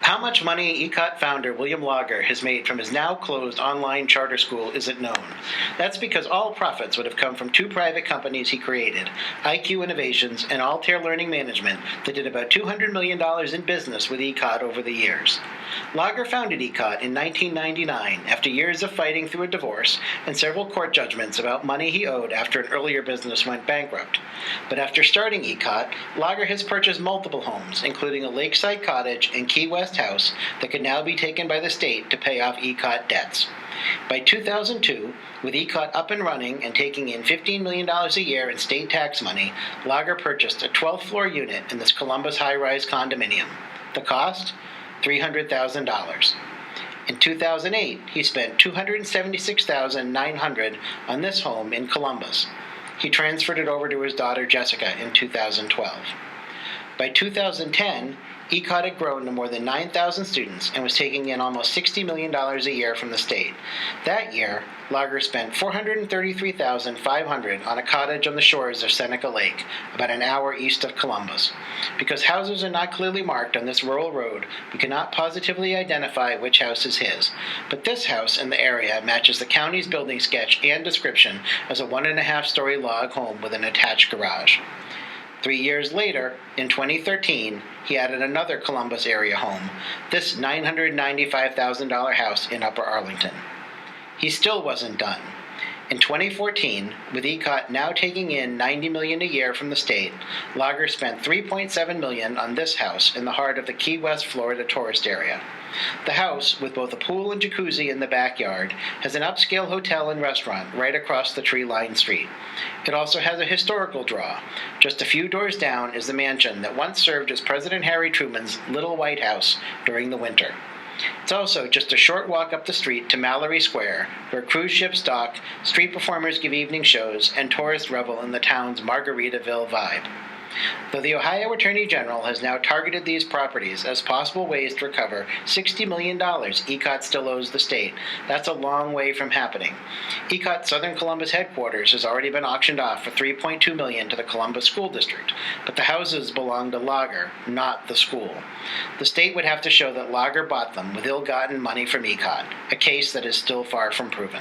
How much money ECOT founder William Lager has made from his now closed online charter school isn't known. That's because all profits would have come from two private companies he created, IQ Innovations and Altair Learning Management, that did about $200 million in business with ECOT over the years. Lager founded ECOT in 1999 after years of fighting through a divorce and several court judgments about money he owed after an earlier business went bankrupt. But after starting ECOT, Lager has purchased multiple homes, including a lakeside cottage and Key West house that could now be taken by the state to pay off ECOT debts. By 2002, with ECOT up and running and taking in $15 million a year in state tax money, Lager purchased a 12th floor unit in this Columbus high-rise condominium. The cost? $300,000. In 2008, he spent $276,900 on this home in Columbus. He transferred it over to his daughter Jessica in 2012. By 2010, ECOT had grown to more than 9,000 students and was taking in almost $60 million a year from the state. That year, Lager spent $433,500 on a cottage on the shores of Seneca Lake, about an hour east of Columbus. Because houses are not clearly marked on this rural road, we cannot positively identify which house is his. But this house in the area matches the county's building sketch and description as a 1.5-story log home with an attached garage. 3 years later, in 2013, he added another Columbus area home, this $995,000 house in Upper Arlington. He still wasn't done. In 2014, with ECOT now taking in $90 million a year from the state, Lager spent $3.7 million on this house in the heart of the Key West, Florida tourist area. The house, with both a pool and jacuzzi in the backyard, has an upscale hotel and restaurant right across the tree-lined street. It also has a historical draw. Just a few doors down is the mansion that once served as President Harry Truman's Little White House during the winter. It's also just a short walk up the street to Mallory Square, where cruise ships dock, street performers give evening shows, and tourists revel in the town's Margaritaville vibe. Though the Ohio Attorney General has now targeted these properties as possible ways to recover $60 million ECOT still owes the state, that's a long way from happening. ECOT's Southern Columbus headquarters has already been auctioned off for $3.2 million to the Columbus School District, but the houses belong to Lager, not the school. The state would have to show that Lager bought them with ill-gotten money from ECOT, a case that is still far from proven.